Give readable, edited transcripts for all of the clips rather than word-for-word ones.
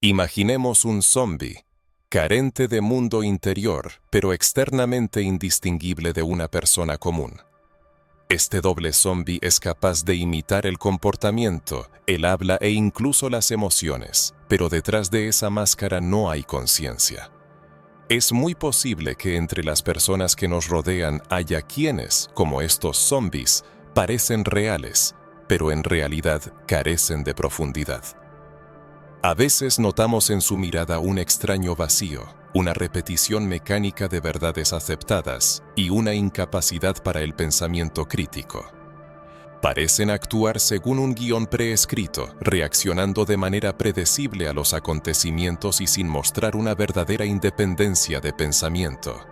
Imaginemos un zombi, carente de mundo interior, pero externamente indistinguible de una persona común. Este doble zombi es capaz de imitar el comportamiento, el habla e incluso las emociones, pero detrás de esa máscara no hay conciencia. Es muy posible que entre las personas que nos rodean haya quienes, como estos zombis, parecen reales, pero en realidad carecen de profundidad. A veces notamos en su mirada un extraño vacío, una repetición mecánica de verdades aceptadas y una incapacidad para el pensamiento crítico. Parecen actuar según un guión preescrito, reaccionando de manera predecible a los acontecimientos y sin mostrar una verdadera independencia de pensamiento.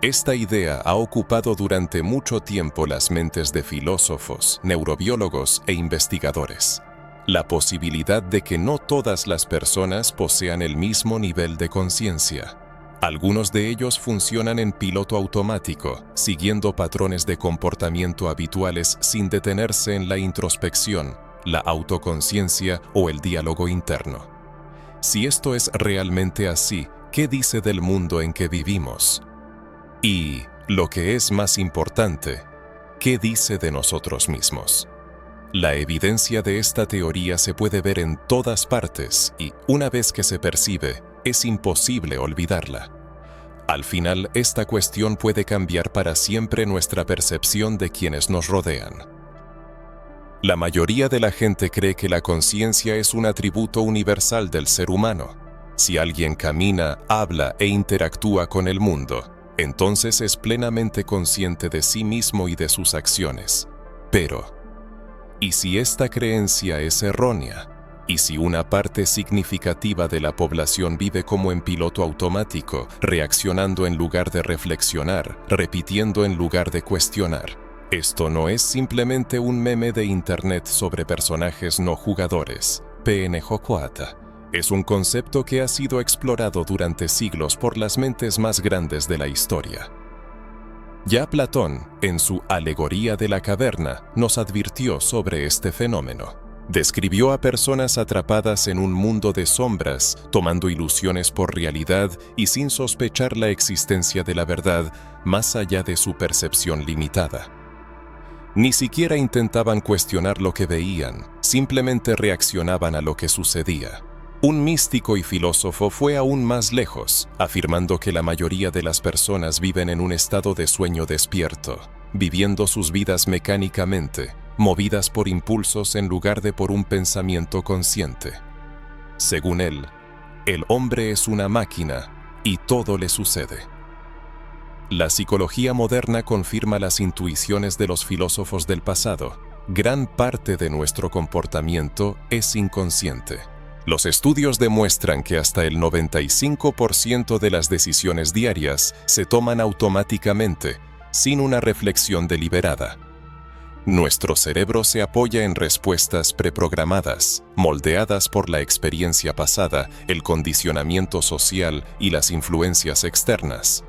Esta idea ha ocupado durante mucho tiempo las mentes de filósofos, neurobiólogos e investigadores. La posibilidad de que no todas las personas posean el mismo nivel de conciencia. Algunos de ellos funcionan en piloto automático, siguiendo patrones de comportamiento habituales sin detenerse en la introspección, la autoconciencia o el diálogo interno. Si esto es realmente así, ¿qué dice del mundo en que vivimos? Y, lo que es más importante, ¿qué dice de nosotros mismos? La evidencia de esta teoría se puede ver en todas partes y, una vez que se percibe, es imposible olvidarla. Al final, esta cuestión puede cambiar para siempre nuestra percepción de quienes nos rodean. La mayoría de la gente cree que la conciencia es un atributo universal del ser humano. Si alguien camina, habla e interactúa con el mundo, entonces es plenamente consciente de sí mismo y de sus acciones. Pero, ¿y si esta creencia es errónea? ¿Y si una parte significativa de la población vive como en piloto automático, reaccionando en lugar de reflexionar, repitiendo en lugar de cuestionar? Esto no es simplemente un meme de internet sobre personajes no jugadores. PNJ es un concepto que ha sido explorado durante siglos por las mentes más grandes de la historia. Ya Platón, en su Alegoría de la caverna, nos advirtió sobre este fenómeno. Describió a personas atrapadas en un mundo de sombras, tomando ilusiones por realidad y sin sospechar la existencia de la verdad más allá de su percepción limitada. Ni siquiera intentaban cuestionar lo que veían, simplemente reaccionaban a lo que sucedía. Un místico y filósofo fue aún más lejos, afirmando que la mayoría de las personas viven en un estado de sueño despierto, viviendo sus vidas mecánicamente, movidas por impulsos en lugar de por un pensamiento consciente. Según él, el hombre es una máquina y todo le sucede. La psicología moderna confirma las intuiciones de los filósofos del pasado. Gran parte de nuestro comportamiento es inconsciente. Los estudios demuestran que hasta el 95% de las decisiones diarias se toman automáticamente, sin una reflexión deliberada. Nuestro cerebro se apoya en respuestas preprogramadas, moldeadas por la experiencia pasada, el condicionamiento social y las influencias externas.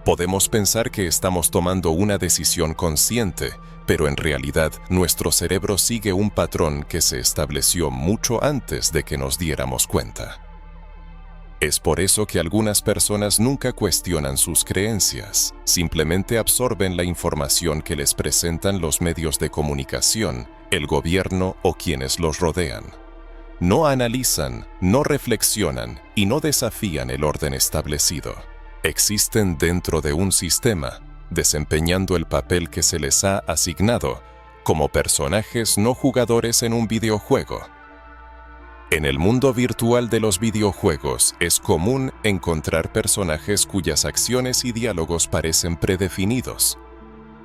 Podemos pensar que estamos tomando una decisión consciente, pero en realidad nuestro cerebro sigue un patrón que se estableció mucho antes de que nos diéramos cuenta. Es por eso que algunas personas nunca cuestionan sus creencias, simplemente absorben la información que les presentan los medios de comunicación, el gobierno o quienes los rodean. No analizan, no reflexionan y no desafían el orden establecido. Existen dentro de un sistema, desempeñando el papel que se les ha asignado, como personajes no jugadores en un videojuego. En el mundo virtual de los videojuegos es común encontrar personajes cuyas acciones y diálogos parecen predefinidos.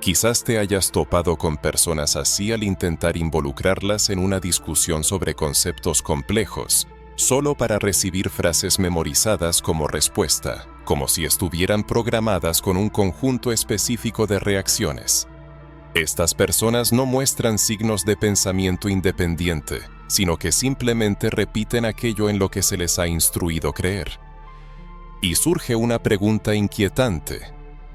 Quizás te hayas topado con personas así al intentar involucrarlas en una discusión sobre conceptos complejos, solo para recibir frases memorizadas como respuesta, como si estuvieran programadas con un conjunto específico de reacciones. Estas personas no muestran signos de pensamiento independiente, sino que simplemente repiten aquello en lo que se les ha instruido creer. Y surge una pregunta inquietante.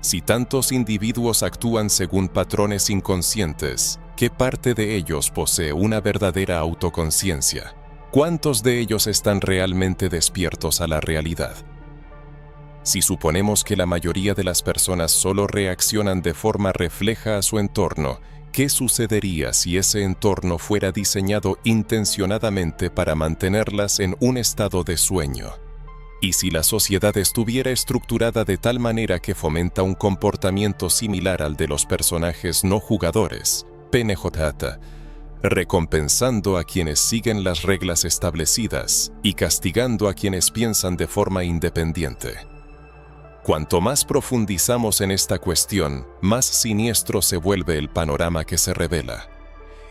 Si tantos individuos actúan según patrones inconscientes, ¿qué parte de ellos posee una verdadera autoconciencia? ¿Cuántos de ellos están realmente despiertos a la realidad? Si suponemos que la mayoría de las personas solo reaccionan de forma refleja a su entorno, ¿qué sucedería si ese entorno fuera diseñado intencionadamente para mantenerlas en un estado de sueño? ¿Y si la sociedad estuviera estructurada de tal manera que fomenta un comportamiento similar al de los personajes no jugadores, PNJ, recompensando a quienes siguen las reglas establecidas y castigando a quienes piensan de forma independiente? Cuanto más profundizamos en esta cuestión, más siniestro se vuelve el panorama que se revela.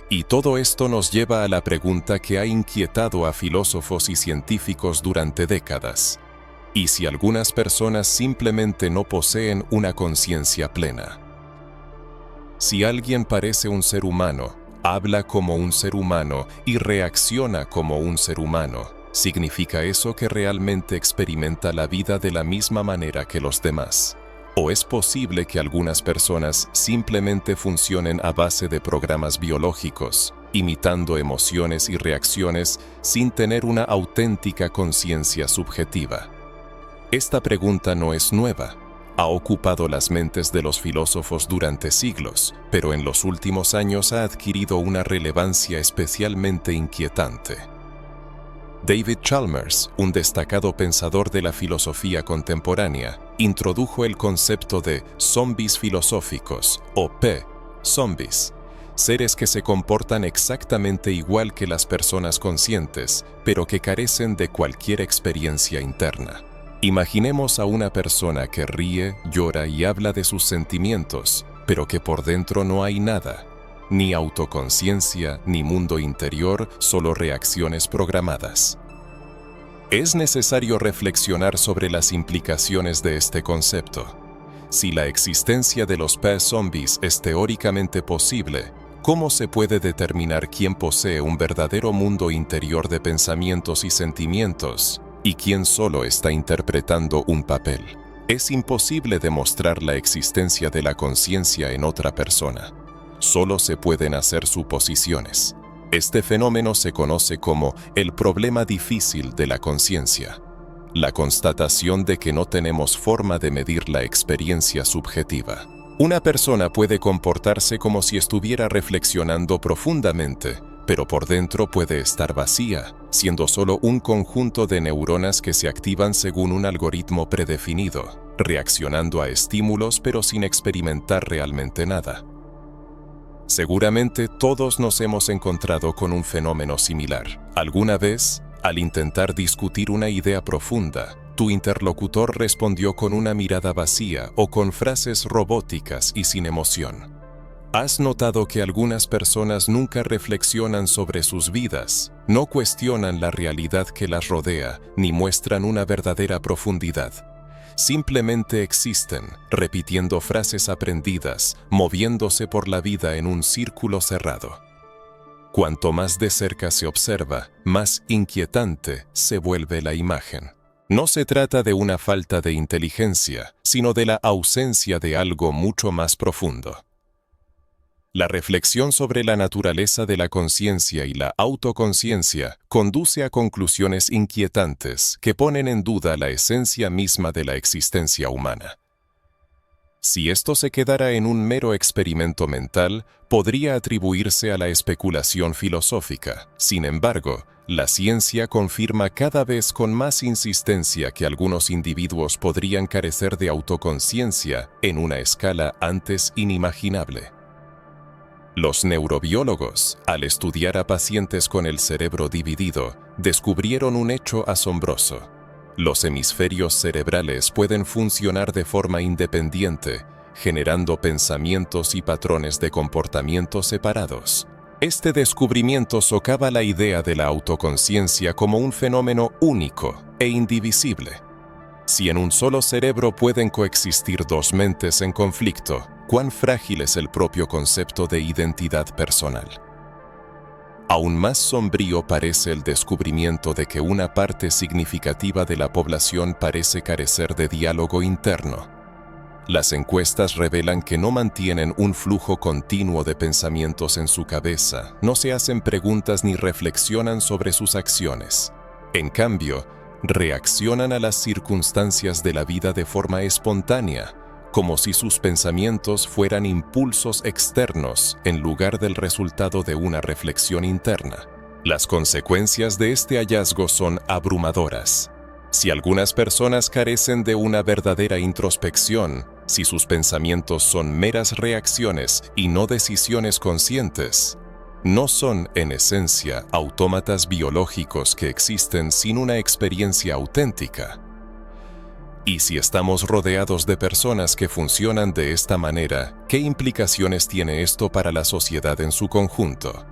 Y todo esto nos lleva a la pregunta que ha inquietado a filósofos y científicos durante décadas. ¿Y si algunas personas simplemente no poseen una conciencia plena? Si alguien parece un ser humano, habla como un ser humano y reacciona como un ser humano, ¿significa eso que realmente experimenta la vida de la misma manera que los demás? ¿O es posible que algunas personas simplemente funcionen a base de programas biológicos, imitando emociones y reacciones sin tener una auténtica conciencia subjetiva? Esta pregunta no es nueva. Ha ocupado las mentes de los filósofos durante siglos, pero en los últimos años ha adquirido una relevancia especialmente inquietante. David Chalmers, un destacado pensador de la filosofía contemporánea, introdujo el concepto de zombies filosóficos, o P-zombies, seres que se comportan exactamente igual que las personas conscientes, pero que carecen de cualquier experiencia interna. Imaginemos a una persona que ríe, llora y habla de sus sentimientos, pero que por dentro no hay nada. Ni autoconciencia, ni mundo interior, solo reacciones programadas. Es necesario reflexionar sobre las implicaciones de este concepto. Si la existencia de los P-zombies es teóricamente posible, ¿cómo se puede determinar quién posee un verdadero mundo interior de pensamientos y sentimientos, y quién solo está interpretando un papel? Es imposible demostrar la existencia de la conciencia en otra persona. Solo se pueden hacer suposiciones. Este fenómeno se conoce como el problema difícil de la conciencia, la constatación de que no tenemos forma de medir la experiencia subjetiva. Una persona puede comportarse como si estuviera reflexionando profundamente, pero por dentro puede estar vacía, siendo solo un conjunto de neuronas que se activan según un algoritmo predefinido, reaccionando a estímulos pero sin experimentar realmente nada. Seguramente todos nos hemos encontrado con un fenómeno similar. Alguna vez, al intentar discutir una idea profunda, tu interlocutor respondió con una mirada vacía o con frases robóticas y sin emoción. ¿Has notado que algunas personas nunca reflexionan sobre sus vidas, no cuestionan la realidad que las rodea, ni muestran una verdadera profundidad? Simplemente existen, repitiendo frases aprendidas, moviéndose por la vida en un círculo cerrado. Cuanto más de cerca se observa, más inquietante se vuelve la imagen. No se trata de una falta de inteligencia, sino de la ausencia de algo mucho más profundo. La reflexión sobre la naturaleza de la conciencia y la autoconciencia conduce a conclusiones inquietantes que ponen en duda la esencia misma de la existencia humana. Si esto se quedara en un mero experimento mental, podría atribuirse a la especulación filosófica. Sin embargo, la ciencia confirma cada vez con más insistencia que algunos individuos podrían carecer de autoconciencia en una escala antes inimaginable. Los neurobiólogos, al estudiar a pacientes con el cerebro dividido, descubrieron un hecho asombroso. Los hemisferios cerebrales pueden funcionar de forma independiente, generando pensamientos y patrones de comportamiento separados. Este descubrimiento socava la idea de la autoconciencia como un fenómeno único e indivisible. Si en un solo cerebro pueden coexistir dos mentes en conflicto, ¿cuán frágil es el propio concepto de identidad personal? Aún más sombrío parece el descubrimiento de que una parte significativa de la población parece carecer de diálogo interno. Las encuestas revelan que no mantienen un flujo continuo de pensamientos en su cabeza, no se hacen preguntas ni reflexionan sobre sus acciones. En cambio, reaccionan a las circunstancias de la vida de forma espontánea, como si sus pensamientos fueran impulsos externos en lugar del resultado de una reflexión interna. Las consecuencias de este hallazgo son abrumadoras. Si algunas personas carecen de una verdadera introspección, si sus pensamientos son meras reacciones y no decisiones conscientes, no son, en esencia, autómatas biológicos que existen sin una experiencia auténtica. Y si estamos rodeados de personas que funcionan de esta manera, ¿qué implicaciones tiene esto para la sociedad en su conjunto?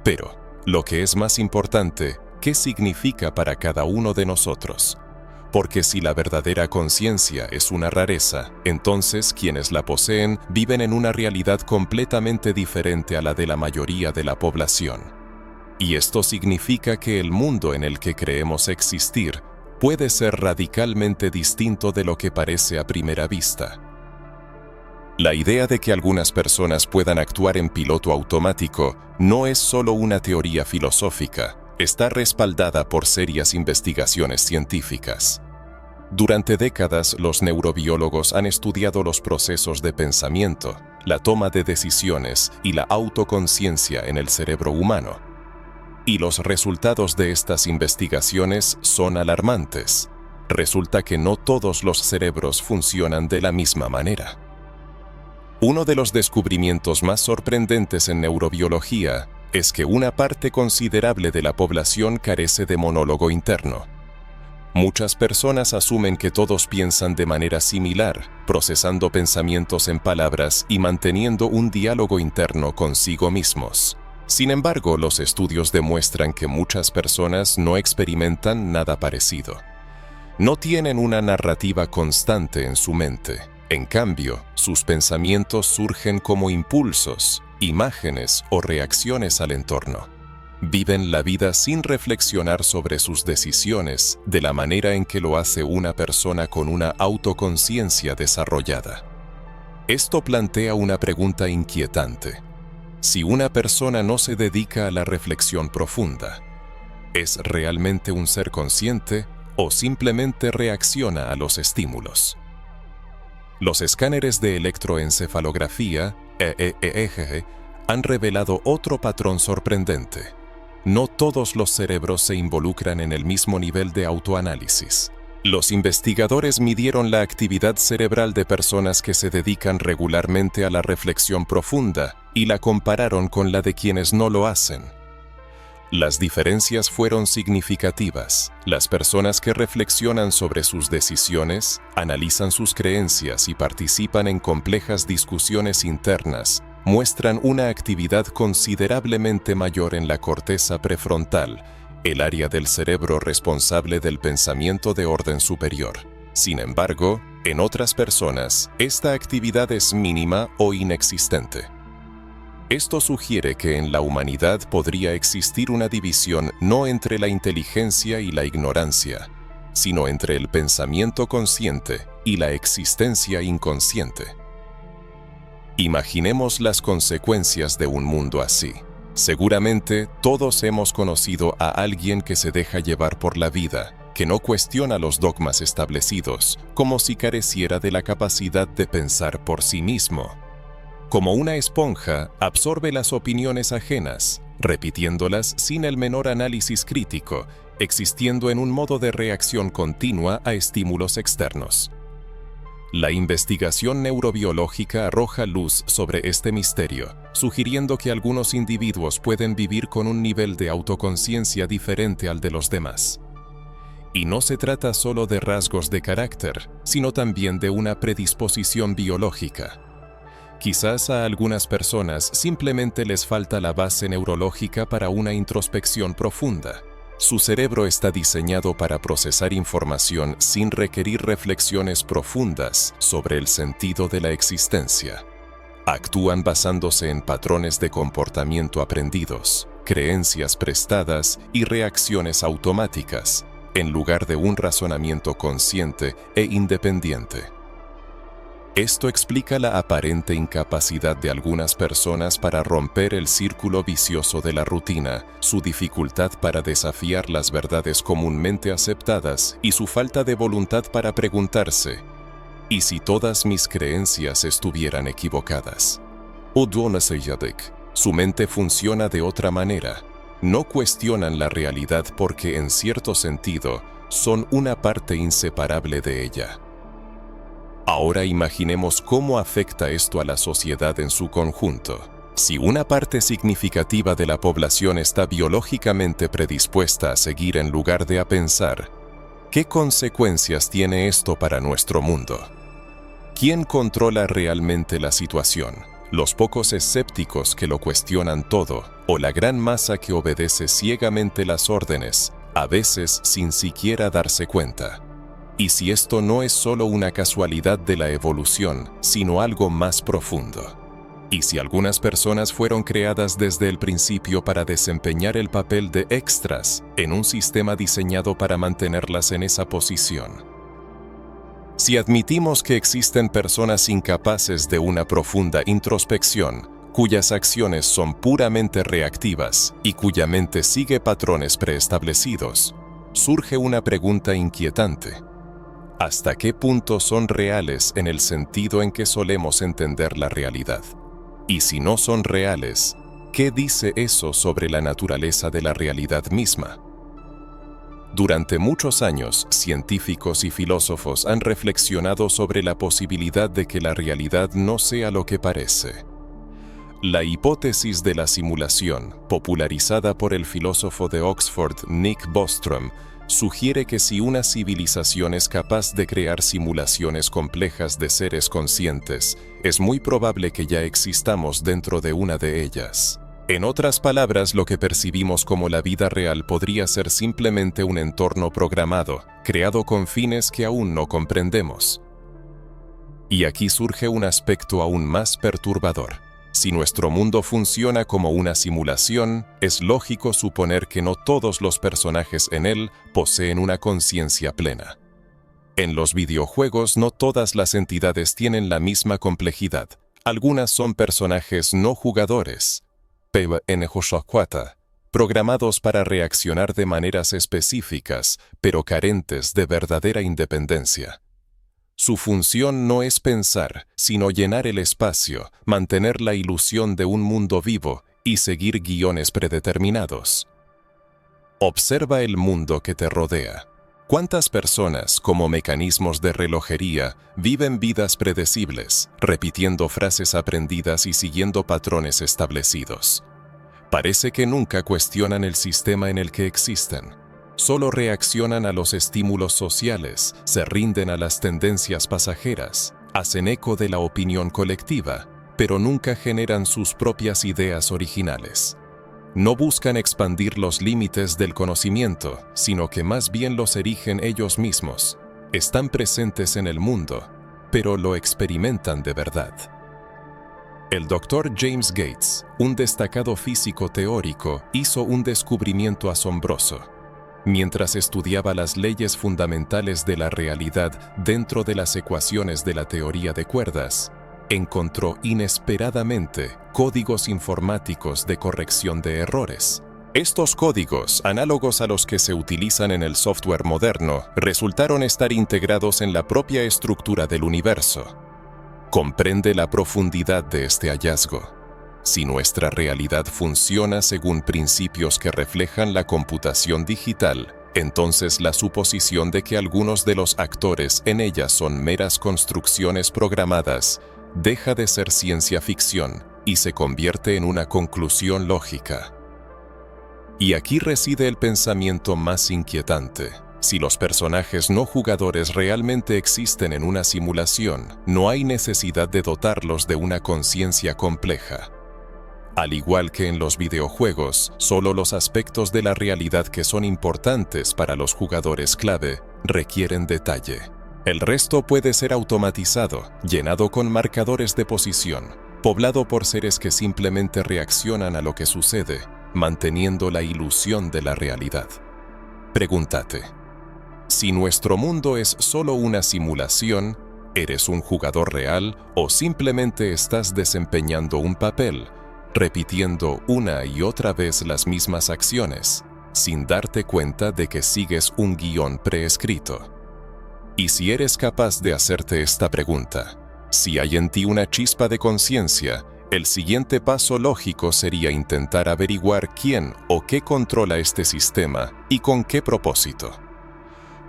Pero, lo que es más importante, ¿qué significa para cada uno de nosotros? Porque si la verdadera conciencia es una rareza, entonces quienes la poseen viven en una realidad completamente diferente a la de la mayoría de la población. Y esto significa que el mundo en el que creemos existir puede ser radicalmente distinto de lo que parece a primera vista. La idea de que algunas personas puedan actuar en piloto automático no es solo una teoría filosófica, está respaldada por serias investigaciones científicas. Durante décadas, los neurobiólogos han estudiado los procesos de pensamiento, la toma de decisiones y la autoconciencia en el cerebro humano. Y los resultados de estas investigaciones son alarmantes. Resulta que no todos los cerebros funcionan de la misma manera. Uno de los descubrimientos más sorprendentes en neurobiología es que una parte considerable de la población carece de monólogo interno. Muchas personas asumen que todos piensan de manera similar, procesando pensamientos en palabras y manteniendo un diálogo interno consigo mismos. Sin embargo, los estudios demuestran que muchas personas no experimentan nada parecido. No tienen una narrativa constante en su mente. En cambio, sus pensamientos surgen como impulsos, imágenes o reacciones al entorno. Viven la vida sin reflexionar sobre sus decisiones de la manera en que lo hace una persona con una autoconciencia desarrollada. Esto plantea una pregunta inquietante. Si una persona no se dedica a la reflexión profunda, ¿es realmente un ser consciente o simplemente reacciona a los estímulos? Los escáneres de electroencefalografía, EEG, han revelado otro patrón sorprendente. No todos los cerebros se involucran en el mismo nivel de autoanálisis. Los investigadores midieron la actividad cerebral de personas que se dedican regularmente a la reflexión profunda y la compararon con la de quienes no lo hacen. Las diferencias fueron significativas. Las personas que reflexionan sobre sus decisiones, analizan sus creencias y participan en complejas discusiones internas, muestran una actividad considerablemente mayor en la corteza prefrontal, el área del cerebro responsable del pensamiento de orden superior. Sin embargo, en otras personas, esta actividad es mínima o inexistente. Esto sugiere que en la humanidad podría existir una división no entre la inteligencia y la ignorancia, sino entre el pensamiento consciente y la existencia inconsciente. Imaginemos las consecuencias de un mundo así. Seguramente todos hemos conocido a alguien que se deja llevar por la vida, que no cuestiona los dogmas establecidos, como si careciera de la capacidad de pensar por sí mismo. Como una esponja, absorbe las opiniones ajenas, repitiéndolas sin el menor análisis crítico, existiendo en un modo de reacción continua a estímulos externos. La investigación neurobiológica arroja luz sobre este misterio, sugiriendo que algunos individuos pueden vivir con un nivel de autoconciencia diferente al de los demás. Y no se trata solo de rasgos de carácter, sino también de una predisposición biológica. Quizás a algunas personas simplemente les falta la base neurológica para una introspección profunda. Su cerebro está diseñado para procesar información sin requerir reflexiones profundas sobre el sentido de la existencia. Actúan basándose en patrones de comportamiento aprendidos, creencias prestadas y reacciones automáticas, en lugar de un razonamiento consciente e independiente. Esto explica la aparente incapacidad de algunas personas para romper el círculo vicioso de la rutina, su dificultad para desafiar las verdades comúnmente aceptadas y su falta de voluntad para preguntarse: ¿y si todas mis creencias estuvieran equivocadas? Su mente funciona de otra manera. No cuestionan la realidad porque, en cierto sentido, son una parte inseparable de ella. Ahora imaginemos cómo afecta esto a la sociedad en su conjunto. Si una parte significativa de la población está biológicamente predispuesta a seguir en lugar de a pensar, ¿qué consecuencias tiene esto para nuestro mundo? ¿Quién controla realmente la situación? ¿Los pocos escépticos que lo cuestionan todo, o la gran masa que obedece ciegamente las órdenes, a veces sin siquiera darse cuenta? Y si esto no es solo una casualidad de la evolución, sino algo más profundo. Y si algunas personas fueron creadas desde el principio para desempeñar el papel de extras en un sistema diseñado para mantenerlas en esa posición. Si admitimos que existen personas incapaces de una profunda introspección, cuyas acciones son puramente reactivas y cuya mente sigue patrones preestablecidos, surge una pregunta inquietante. ¿Hasta qué punto son reales en el sentido en que solemos entender la realidad? Y si no son reales, ¿qué dice eso sobre la naturaleza de la realidad misma? Durante muchos años, científicos y filósofos han reflexionado sobre la posibilidad de que la realidad no sea lo que parece. La hipótesis de la simulación, popularizada por el filósofo de Oxford Nick Bostrom, sugiere que si una civilización es capaz de crear simulaciones complejas de seres conscientes, es muy probable que ya existamos dentro de una de ellas. En otras palabras, lo que percibimos como la vida real podría ser simplemente un entorno programado, creado con fines que aún no comprendemos. Y aquí surge un aspecto aún más perturbador. Si nuestro mundo funciona como una simulación, es lógico suponer que no todos los personajes en él poseen una conciencia plena. En los videojuegos no todas las entidades tienen la misma complejidad. Algunas son personajes no jugadores, programados para reaccionar de maneras específicas, pero carentes de verdadera independencia. Su función no es pensar, sino llenar el espacio, mantener la ilusión de un mundo vivo y seguir guiones predeterminados. Observa el mundo que te rodea. ¿Cuántas personas, como mecanismos de relojería, viven vidas predecibles, repitiendo frases aprendidas y siguiendo patrones establecidos? Parece que nunca cuestionan el sistema en el que existen. Solo reaccionan a los estímulos sociales, se rinden a las tendencias pasajeras, hacen eco de la opinión colectiva, pero nunca generan sus propias ideas originales. No buscan expandir los límites del conocimiento, sino que más bien los erigen ellos mismos. Están presentes en el mundo, pero lo experimentan de verdad. El Dr. James Gates, un destacado físico teórico, hizo un descubrimiento asombroso. Mientras estudiaba las leyes fundamentales de la realidad dentro de las ecuaciones de la teoría de cuerdas, encontró inesperadamente códigos informáticos de corrección de errores. Estos códigos, análogos a los que se utilizan en el software moderno, resultaron estar integrados en la propia estructura del universo. Comprende la profundidad de este hallazgo. Si nuestra realidad funciona según principios que reflejan la computación digital, entonces la suposición de que algunos de los actores en ella son meras construcciones programadas deja de ser ciencia ficción y se convierte en una conclusión lógica. Y aquí reside el pensamiento más inquietante. Si los personajes no jugadores realmente existen en una simulación, no hay necesidad de dotarlos de una conciencia compleja. Al igual que en los videojuegos, solo los aspectos de la realidad que son importantes para los jugadores clave requieren detalle. El resto puede ser automatizado, llenado con marcadores de posición, poblado por seres que simplemente reaccionan a lo que sucede, manteniendo la ilusión de la realidad. Pregúntate: si nuestro mundo es solo una simulación, ¿Eres un jugador real o simplemente estás desempeñando un papel, repitiendo una y otra vez las mismas acciones, sin darte cuenta de que sigues un guión preescrito? Y si eres capaz de hacerte esta pregunta, si hay en ti una chispa de conciencia, el siguiente paso lógico sería intentar averiguar quién o qué controla este sistema y con qué propósito.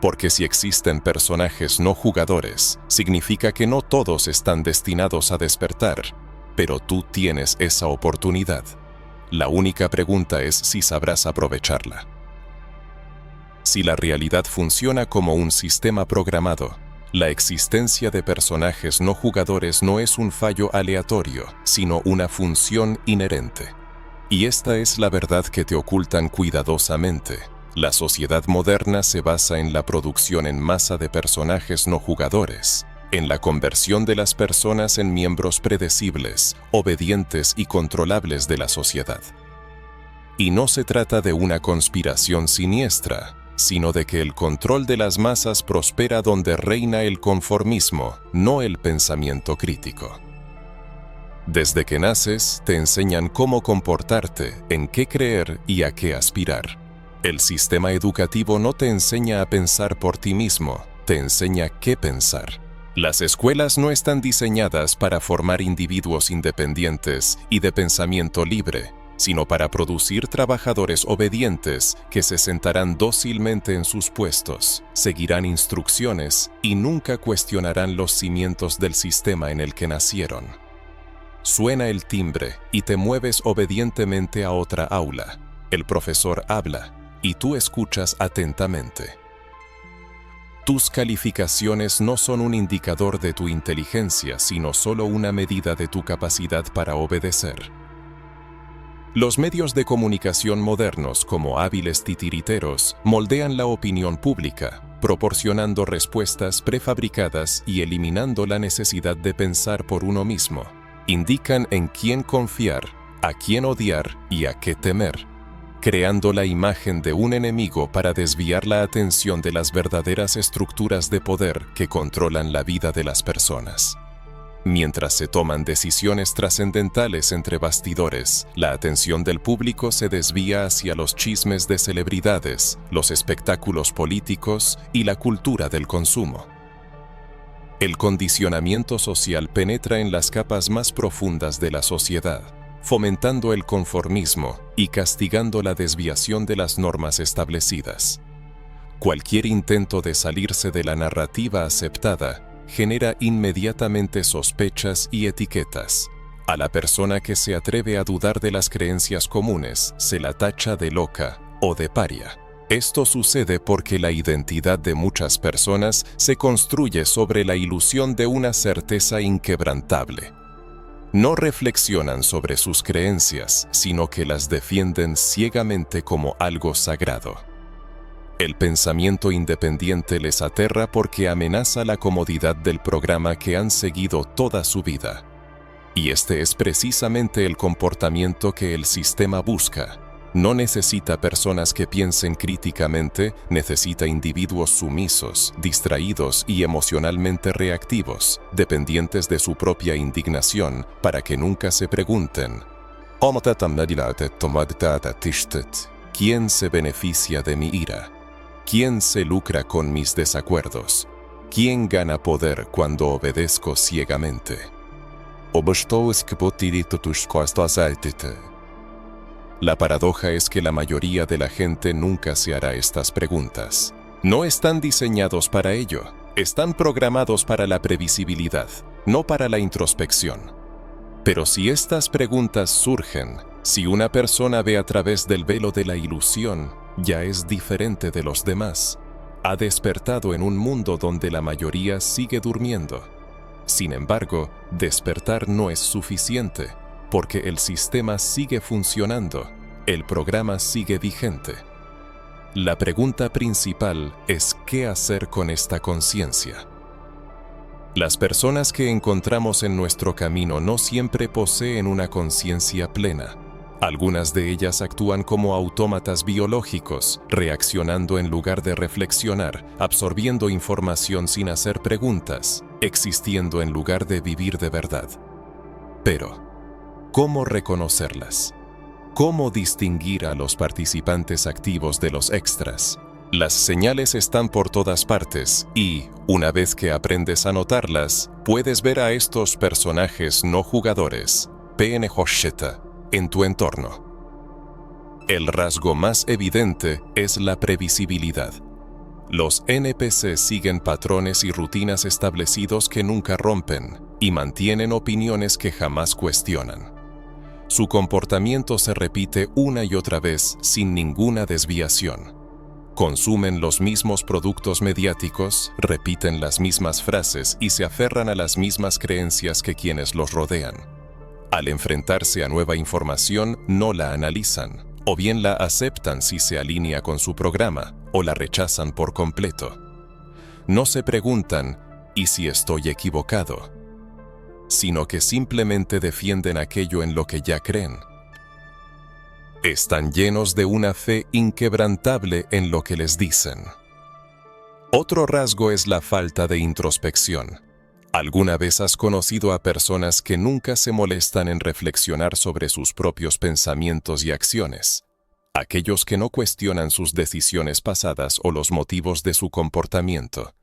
Porque si existen personajes no jugadores, significa que no todos están destinados a despertar, pero tú tienes esa oportunidad. La única pregunta es si sabrás aprovecharla. Si la realidad funciona como un sistema programado, la existencia de personajes no jugadores no es un fallo aleatorio, sino una función inherente. Y esta es la verdad que te ocultan cuidadosamente. La sociedad moderna se basa en la producción en masa de personajes no jugadores, en la conversión de las personas en miembros predecibles, obedientes y controlables de la sociedad. Y no se trata de una conspiración siniestra, sino de que el control de las masas prospera donde reina el conformismo, no el pensamiento crítico. Desde que naces, te enseñan cómo comportarte, en qué creer y a qué aspirar. El sistema educativo no te enseña a pensar por ti mismo, te enseña qué pensar. Las escuelas no están diseñadas para formar individuos independientes y de pensamiento libre, sino para producir trabajadores obedientes que se sentarán dócilmente en sus puestos, seguirán instrucciones y nunca cuestionarán los cimientos del sistema en el que nacieron. Suena el timbre y te mueves obedientemente a otra aula. El profesor habla y tú escuchas atentamente. Tus calificaciones no son un indicador de tu inteligencia, sino solo una medida de tu capacidad para obedecer. Los medios de comunicación modernos, como hábiles titiriteros, moldean la opinión pública, proporcionando respuestas prefabricadas y eliminando la necesidad de pensar por uno mismo. Indican en quién confiar, a quién odiar y a qué temer, creando la imagen de un enemigo para desviar la atención de las verdaderas estructuras de poder que controlan la vida de las personas. Mientras se toman decisiones trascendentales entre bastidores, la atención del público se desvía hacia los chismes de celebridades, los espectáculos políticos y la cultura del consumo. El condicionamiento social penetra en las capas más profundas de la sociedad, fomentando el conformismo y castigando la desviación de las normas establecidas. Cualquier intento de salirse de la narrativa aceptada genera inmediatamente sospechas y etiquetas. A la persona que se atreve a dudar de las creencias comunes se la tacha de loca o de paria. Esto sucede porque la identidad de muchas personas se construye sobre la ilusión de una certeza inquebrantable. No reflexionan sobre sus creencias, sino que las defienden ciegamente como algo sagrado. El pensamiento independiente les aterra porque amenaza la comodidad del programa que han seguido toda su vida. Y este es precisamente el comportamiento que el sistema busca. No necesita personas que piensen críticamente, necesita individuos sumisos, distraídos y emocionalmente reactivos, dependientes de su propia indignación, para que nunca se pregunten: ¿quién se beneficia de mi ira? ¿Quién se lucra con mis desacuerdos? ¿Quién gana poder cuando obedezco ciegamente? La paradoja es que la mayoría de la gente nunca se hará estas preguntas. No están diseñados para ello, están programados para la previsibilidad, no para la introspección. Pero si estas preguntas surgen, si una persona ve a través del velo de la ilusión, ya es diferente de los demás. Ha despertado en un mundo donde la mayoría sigue durmiendo. Sin embargo, despertar no es suficiente, porque el sistema sigue funcionando, el programa sigue vigente. La pregunta principal es ¿qué hacer con esta conciencia? Las personas que encontramos en nuestro camino no siempre poseen una conciencia plena. Algunas de ellas actúan como autómatas biológicos, reaccionando en lugar de reflexionar, absorbiendo información sin hacer preguntas. existiendo en lugar de vivir de verdad. Pero, ¿cómo reconocerlas? ¿Cómo distinguir a los participantes activos de los extras? Las señales están por todas partes y, una vez que aprendes a notarlas, puedes ver a estos personajes no jugadores, PNJ, en tu entorno. El rasgo más evidente es la previsibilidad. Los NPC siguen patrones y rutinas establecidos que nunca rompen y mantienen opiniones que jamás cuestionan. Su comportamiento se repite una y otra vez sin ninguna desviación. Consumen los mismos productos mediáticos, repiten las mismas frases y se aferran a las mismas creencias que quienes los rodean. Al enfrentarse a nueva información, no la analizan, o bien la aceptan si se alinea con su programa, o la rechazan por completo. No se preguntan, ¿y si estoy equivocado?, sino que simplemente defienden aquello en lo que ya creen. Están llenos de una fe inquebrantable en lo que les dicen. Otro rasgo es la falta de introspección. ¿Alguna vez has conocido a personas que nunca se molestan en reflexionar sobre sus propios pensamientos y acciones? Aquellos que no cuestionan sus decisiones pasadas o los motivos de su comportamiento.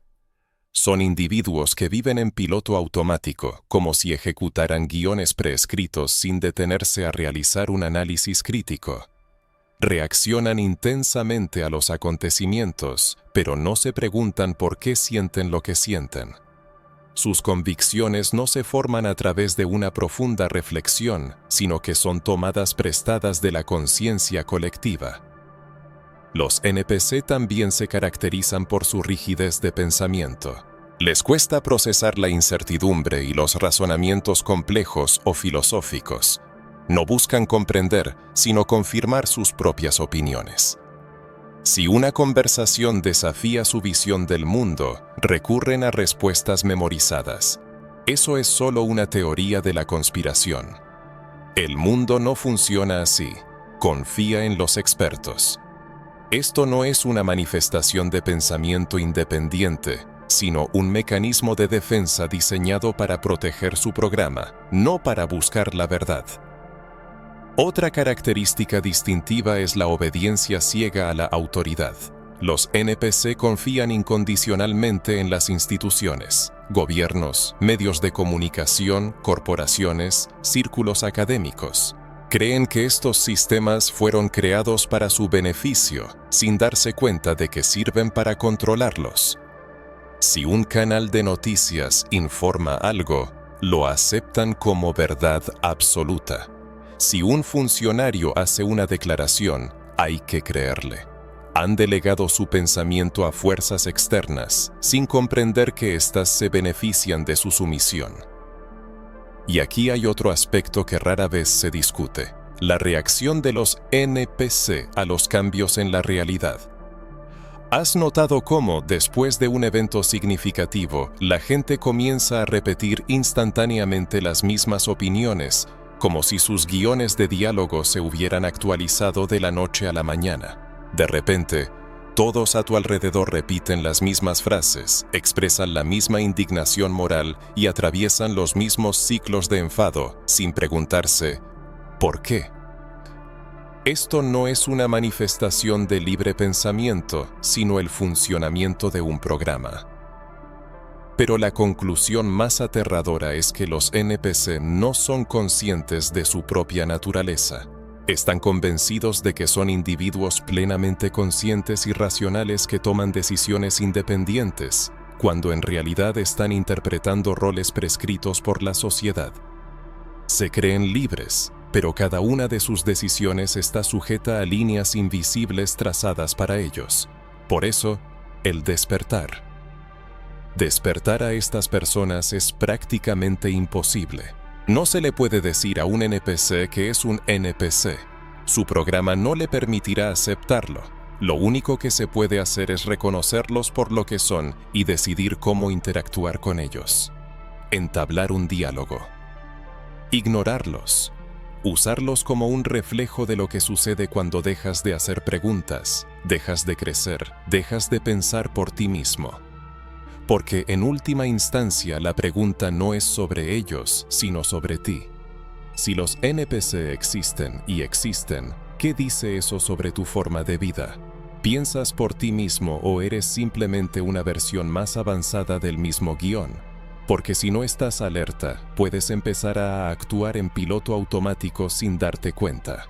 Son individuos que viven en piloto automático, como si ejecutaran guiones preescritos sin detenerse a realizar un análisis crítico. Reaccionan intensamente a los acontecimientos, pero no se preguntan por qué sienten lo que sienten. Sus convicciones no se forman a través de una profunda reflexión, sino que son tomadas prestadas de la conciencia colectiva. Los NPC también se caracterizan por su rigidez de pensamiento. Les cuesta procesar la incertidumbre y los razonamientos complejos o filosóficos. No buscan comprender, sino confirmar sus propias opiniones. Si una conversación desafía su visión del mundo, recurren a respuestas memorizadas. Eso es solo una teoría de la conspiración. El mundo no funciona así. Confía en los expertos. Esto no es una manifestación de pensamiento independiente, sino un mecanismo de defensa diseñado para proteger su programa, no para buscar la verdad. Otra característica distintiva es la obediencia ciega a la autoridad. Los NPC confían incondicionalmente en las instituciones, gobiernos, medios de comunicación, corporaciones, círculos académicos. Creen que estos sistemas fueron creados para su beneficio, sin darse cuenta de que sirven para controlarlos. Si un canal de noticias informa algo, lo aceptan como verdad absoluta. Si un funcionario hace una declaración, hay que creerle. Han delegado su pensamiento a fuerzas externas, sin comprender que éstas se benefician de su sumisión. Y aquí hay otro aspecto que rara vez se discute: la reacción de los NPC a los cambios en la realidad. ¿Has notado cómo, después de un evento significativo, la gente comienza a repetir instantáneamente las mismas opiniones, como si sus guiones de diálogo se hubieran actualizado de la noche a la mañana? De repente, todos a tu alrededor repiten las mismas frases, expresan la misma indignación moral y atraviesan los mismos ciclos de enfado, sin preguntarse ¿por qué? Esto no es una manifestación de libre pensamiento, sino el funcionamiento de un programa. Pero la conclusión más aterradora es que los NPC no son conscientes de su propia naturaleza. Están convencidos de que son individuos plenamente conscientes y racionales que toman decisiones independientes, cuando en realidad están interpretando roles prescritos por la sociedad. Se creen libres, pero cada una de sus decisiones está sujeta a líneas invisibles trazadas para ellos. Por eso, el despertar. Despertar a estas personas es prácticamente imposible. No se le puede decir a un NPC que es un NPC. Su programa no le permitirá aceptarlo. Lo único que se puede hacer es reconocerlos por lo que son y decidir cómo interactuar con ellos. Entablar un diálogo. Ignorarlos. Usarlos como un reflejo de lo que sucede cuando dejas de hacer preguntas, dejas de crecer, dejas de pensar por ti mismo. Porque en última instancia la pregunta no es sobre ellos, sino sobre ti. Si los NPC existen y existen, ¿qué dice eso sobre tu forma de vida? ¿Piensas por ti mismo o eres simplemente una versión más avanzada del mismo guión? Porque si no estás alerta, puedes empezar a actuar en piloto automático sin darte cuenta.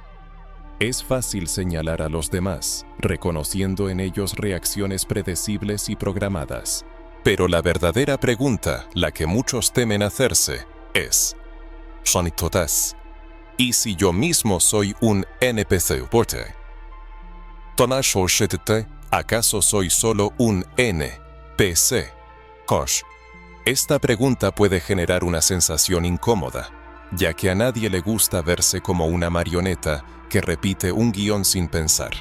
Es fácil señalar a los demás, reconociendo en ellos reacciones predecibles y programadas. Pero la verdadera pregunta, la que muchos temen hacerse, es: ¿son todas? ¿Y si yo mismo soy un NPC? ¿Acaso soy solo un NPC? Esta pregunta puede generar una sensación incómoda, ya que a nadie le gusta verse como una marioneta que repite un guión sin pensar.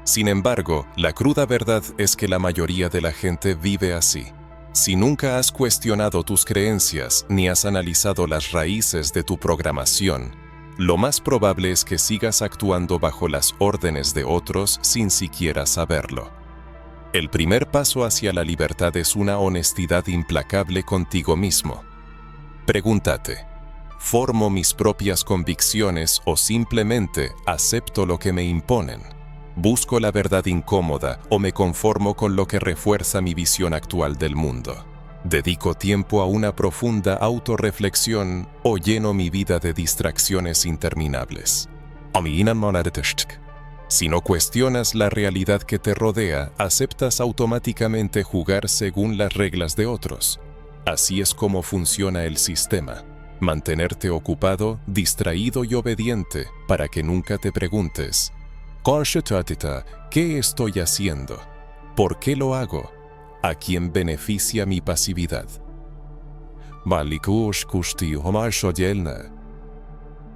Sin embargo, la cruda verdad es que la mayoría de la gente vive así. Si nunca has cuestionado tus creencias ni has analizado las raíces de tu programación, lo más probable es que sigas actuando bajo las órdenes de otros sin siquiera saberlo. El primer paso hacia la libertad es una honestidad implacable contigo mismo. Pregúntate: ¿formo mis propias convicciones o simplemente acepto lo que me imponen? ¿Busco la verdad incómoda o me conformo con lo que refuerza mi visión actual del mundo? ¿Dedico tiempo a una profunda autorreflexión o lleno mi vida de distracciones interminables? Si no cuestionas la realidad que te rodea, aceptas automáticamente jugar según las reglas de otros. Así es como funciona el sistema. Mantenerte ocupado, distraído y obediente para que nunca te preguntes: ¿qué estoy haciendo? ¿Por qué lo hago? ¿A quién beneficia mi pasividad?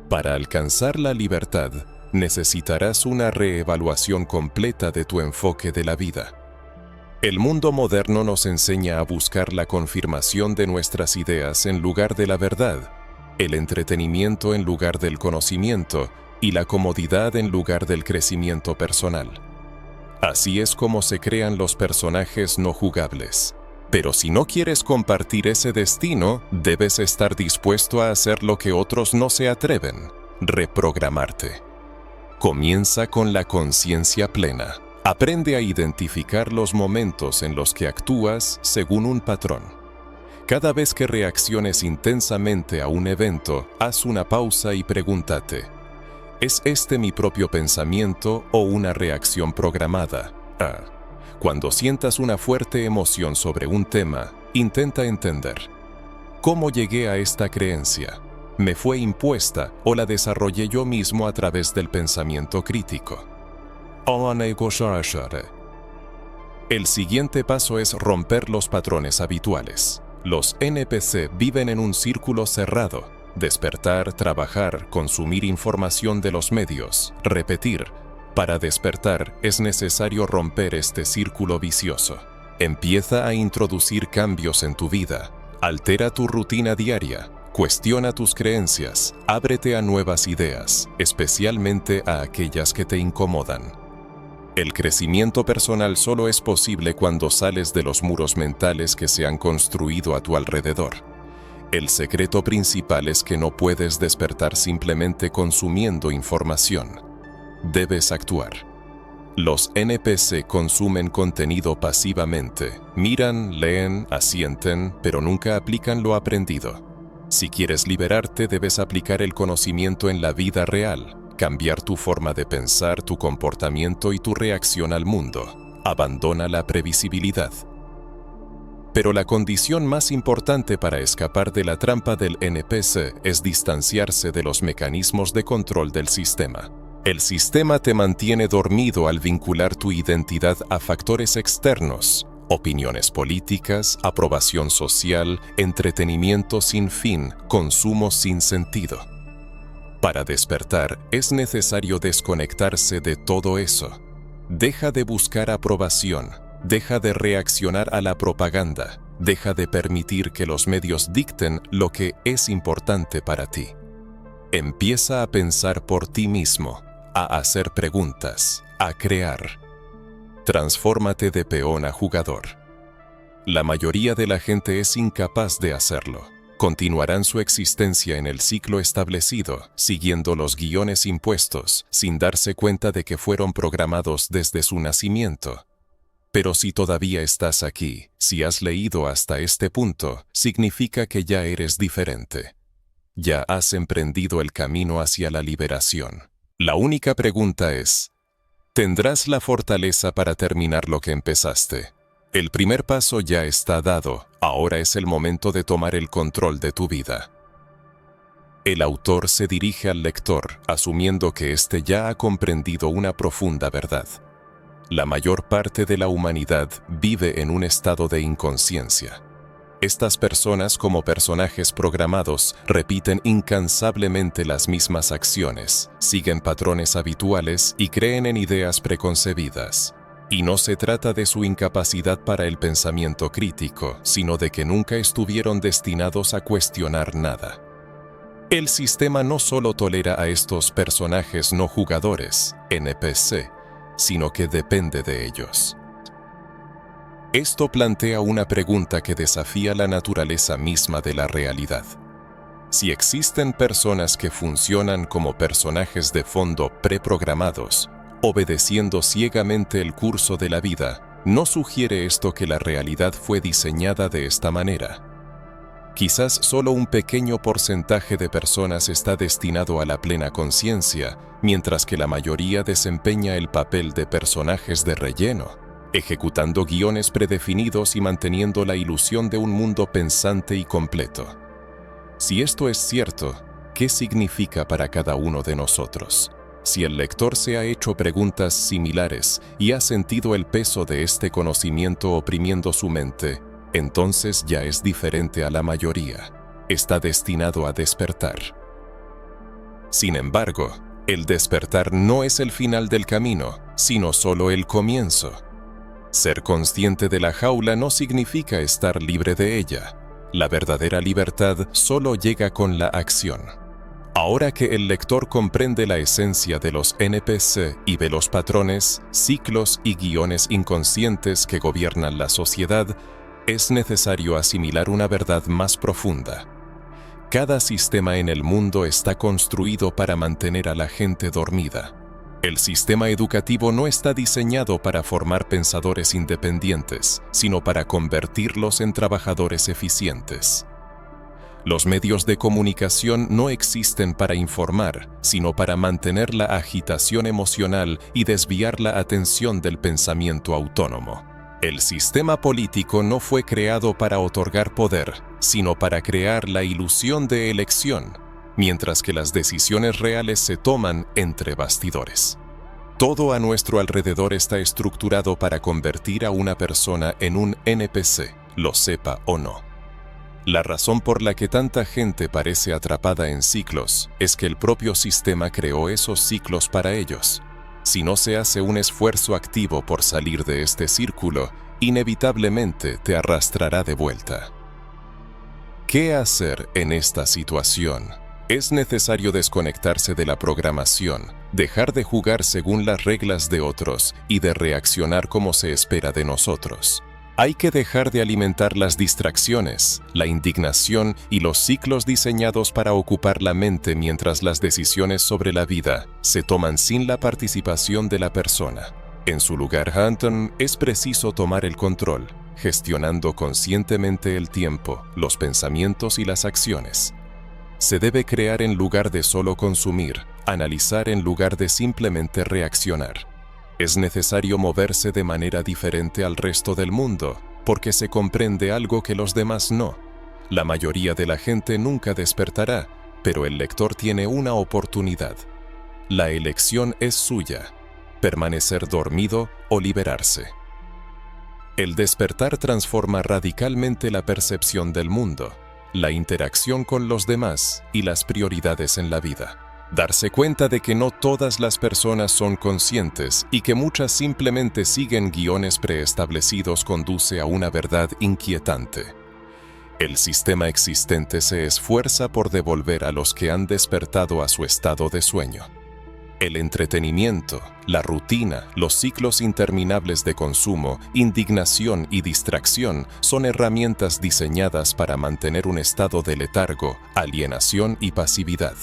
Para alcanzar la libertad, necesitarás una reevaluación completa de tu enfoque de la vida. El mundo moderno nos enseña a buscar la confirmación de nuestras ideas en lugar de la verdad, el entretenimiento en lugar del conocimiento y la comodidad en lugar del crecimiento personal. Así es como se crean los personajes no jugables. Pero si no quieres compartir ese destino, debes estar dispuesto a hacer lo que otros no se atreven: reprogramarte. Comienza con la conciencia plena. Aprende a identificar los momentos en los que actúas según un patrón. Cada vez que reacciones intensamente a un evento, haz una pausa y pregúntate: ¿es este mi propio pensamiento o una reacción programada? Cuando sientas una fuerte emoción sobre un tema, intenta entender: ¿cómo llegué a esta creencia? ¿Me fue impuesta o la desarrollé yo mismo a través del pensamiento crítico? El siguiente paso es romper los patrones habituales. Los NPC viven en un círculo cerrado: despertar, trabajar, consumir información de los medios, repetir. Para despertar es necesario romper este círculo vicioso. Empieza a introducir cambios en tu vida. Altera tu rutina diaria. Cuestiona tus creencias. Ábrete a nuevas ideas, especialmente a aquellas que te incomodan. El crecimiento personal solo es posible cuando sales de los muros mentales que se han construido a tu alrededor. El secreto principal es que no puedes despertar simplemente consumiendo información. Debes actuar. Los NPC consumen contenido pasivamente. Miran, leen, asienten, pero nunca aplican lo aprendido. Si quieres liberarte, debes aplicar el conocimiento en la vida real, cambiar tu forma de pensar, tu comportamiento y tu reacción al mundo. Abandona la previsibilidad. Pero la condición más importante para escapar de la trampa del NPC es distanciarse de los mecanismos de control del sistema. El sistema te mantiene dormido al vincular tu identidad a factores externos: opiniones políticas, aprobación social, entretenimiento sin fin, consumo sin sentido. Para despertar, es necesario desconectarse de todo eso. Deja de buscar aprobación. Deja de reaccionar a la propaganda. Deja de permitir que los medios dicten lo que es importante para ti. Empieza a pensar por ti mismo, a hacer preguntas, a crear. Transfórmate de peón a jugador. La mayoría de la gente es incapaz de hacerlo. Continuarán su existencia en el ciclo establecido, siguiendo los guiones impuestos, sin darse cuenta de que fueron programados desde su nacimiento. Pero si todavía estás aquí, si has leído hasta este punto, significa que ya eres diferente. Ya has emprendido el camino hacia la liberación. La única pregunta es, ¿tendrás la fortaleza para terminar lo que empezaste? El primer paso ya está dado, ahora es el momento de tomar el control de tu vida. El autor se dirige al lector, asumiendo que éste ya ha comprendido una profunda verdad. La mayor parte de la humanidad vive en un estado de inconsciencia. Estas personas, como personajes programados, repiten incansablemente las mismas acciones, siguen patrones habituales y creen en ideas preconcebidas. Y no se trata de su incapacidad para el pensamiento crítico, sino de que nunca estuvieron destinados a cuestionar nada. El sistema no solo tolera a estos personajes no jugadores, NPC, sino que depende de ellos. Esto plantea una pregunta que desafía la naturaleza misma de la realidad. Si existen personas que funcionan como personajes de fondo preprogramados, obedeciendo ciegamente el curso de la vida, ¿no sugiere esto que la realidad fue diseñada de esta manera? Quizás solo un pequeño porcentaje de personas está destinado a la plena conciencia, mientras que la mayoría desempeña el papel de personajes de relleno, ejecutando guiones predefinidos y manteniendo la ilusión de un mundo pensante y completo. Si esto es cierto, ¿qué significa para cada uno de nosotros? Si el lector se ha hecho preguntas similares y ha sentido el peso de este conocimiento oprimiendo su mente, entonces ya es diferente a la mayoría. Está destinado a despertar. Sin embargo, el despertar no es el final del camino, sino solo el comienzo. Ser consciente de la jaula no significa estar libre de ella. La verdadera libertad solo llega con la acción. Ahora que el lector comprende la esencia de los NPC y de los patrones, ciclos y guiones inconscientes que gobiernan la sociedad, es necesario asimilar una verdad más profunda. Cada sistema en el mundo está construido para mantener a la gente dormida. El sistema educativo no está diseñado para formar pensadores independientes, sino para convertirlos en trabajadores eficientes. Los medios de comunicación no existen para informar, sino para mantener la agitación emocional y desviar la atención del pensamiento autónomo. El sistema político no fue creado para otorgar poder, sino para crear la ilusión de elección, mientras que las decisiones reales se toman entre bastidores. Todo a nuestro alrededor está estructurado para convertir a una persona en un NPC, lo sepa o no. La razón por la que tanta gente parece atrapada en ciclos es que el propio sistema creó esos ciclos para ellos. Si no se hace un esfuerzo activo por salir de este círculo, inevitablemente te arrastrará de vuelta. ¿Qué hacer en esta situación? Es necesario desconectarse de la programación, dejar de jugar según las reglas de otros y de reaccionar como se espera de nosotros. Hay que dejar de alimentar las distracciones, la indignación y los ciclos diseñados para ocupar la mente mientras las decisiones sobre la vida se toman sin la participación de la persona. En su lugar, Hunton, es preciso tomar el control, gestionando conscientemente el tiempo, los pensamientos y las acciones. Se debe crear en lugar de solo consumir, analizar en lugar de simplemente reaccionar. Es necesario moverse de manera diferente al resto del mundo, porque se comprende algo que los demás no. La mayoría de la gente nunca despertará, pero el lector tiene una oportunidad. La elección es suya: permanecer dormido o liberarse. El despertar transforma radicalmente la percepción del mundo, la interacción con los demás y las prioridades en la vida. Darse cuenta de que no todas las personas son conscientes y que muchas simplemente siguen guiones preestablecidos conduce a una verdad inquietante. El sistema existente se esfuerza por devolver a los que han despertado a su estado de sueño. El entretenimiento, la rutina, los ciclos interminables de consumo, indignación y distracción son herramientas diseñadas para mantener un estado de letargo, alienación y pasividad.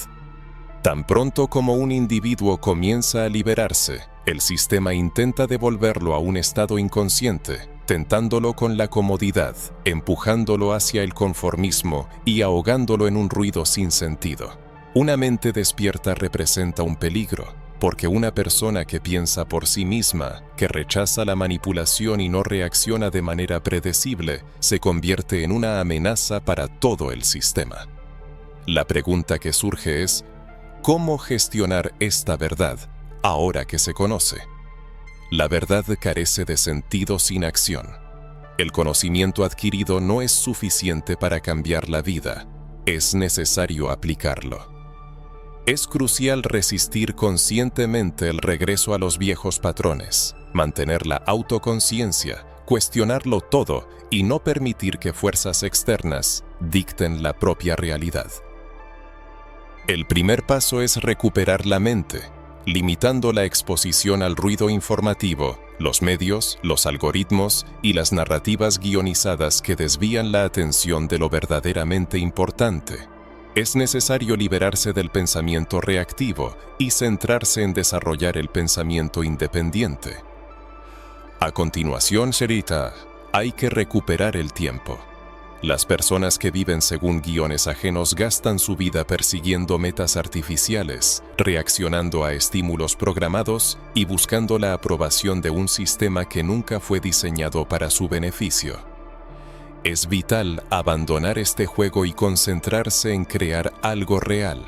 Tan pronto como un individuo comienza a liberarse, el sistema intenta devolverlo a un estado inconsciente, tentándolo con la comodidad, empujándolo hacia el conformismo y ahogándolo en un ruido sin sentido. Una mente despierta representa un peligro, porque una persona que piensa por sí misma, que rechaza la manipulación y no reacciona de manera predecible, se convierte en una amenaza para todo el sistema. La pregunta que surge es, ¿cómo gestionar esta verdad ahora que se conoce? La verdad carece de sentido sin acción. El conocimiento adquirido no es suficiente para cambiar la vida, es necesario aplicarlo. Es crucial resistir conscientemente el regreso a los viejos patrones, mantener la autoconciencia, cuestionarlo todo y no permitir que fuerzas externas dicten la propia realidad. El primer paso es recuperar la mente, limitando la exposición al ruido informativo, los medios, los algoritmos y las narrativas guionizadas que desvían la atención de lo verdaderamente importante. Es necesario liberarse del pensamiento reactivo y centrarse en desarrollar el pensamiento independiente. A continuación, Sherita, hay que recuperar el tiempo. Las personas que viven según guiones ajenos gastan su vida persiguiendo metas artificiales, reaccionando a estímulos programados y buscando la aprobación de un sistema que nunca fue diseñado para su beneficio. Es vital abandonar este juego y concentrarse en crear algo real.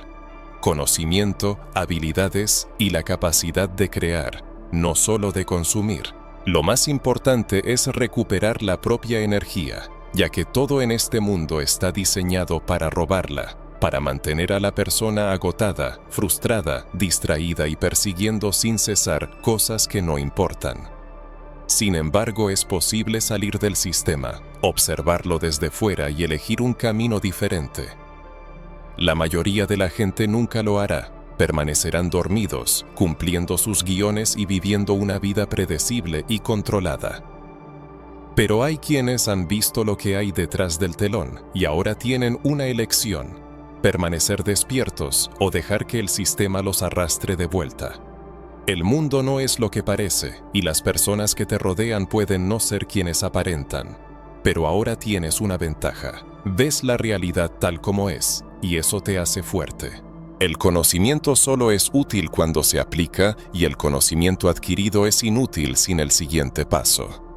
Conocimiento, habilidades y la capacidad de crear, no solo de consumir. Lo más importante es recuperar la propia energía, ya que todo en este mundo está diseñado para robarla, para mantener a la persona agotada, frustrada, distraída y persiguiendo sin cesar cosas que no importan. Sin embargo, es posible salir del sistema, observarlo desde fuera y elegir un camino diferente. La mayoría de la gente nunca lo hará. Permanecerán dormidos, cumpliendo sus guiones y viviendo una vida predecible y controlada. Pero hay quienes han visto lo que hay detrás del telón y ahora tienen una elección: permanecer despiertos o dejar que el sistema los arrastre de vuelta. El mundo no es lo que parece y las personas que te rodean pueden no ser quienes aparentan. Pero ahora tienes una ventaja. Ves la realidad tal como es y eso te hace fuerte. El conocimiento solo es útil cuando se aplica y el conocimiento adquirido es inútil sin el siguiente paso.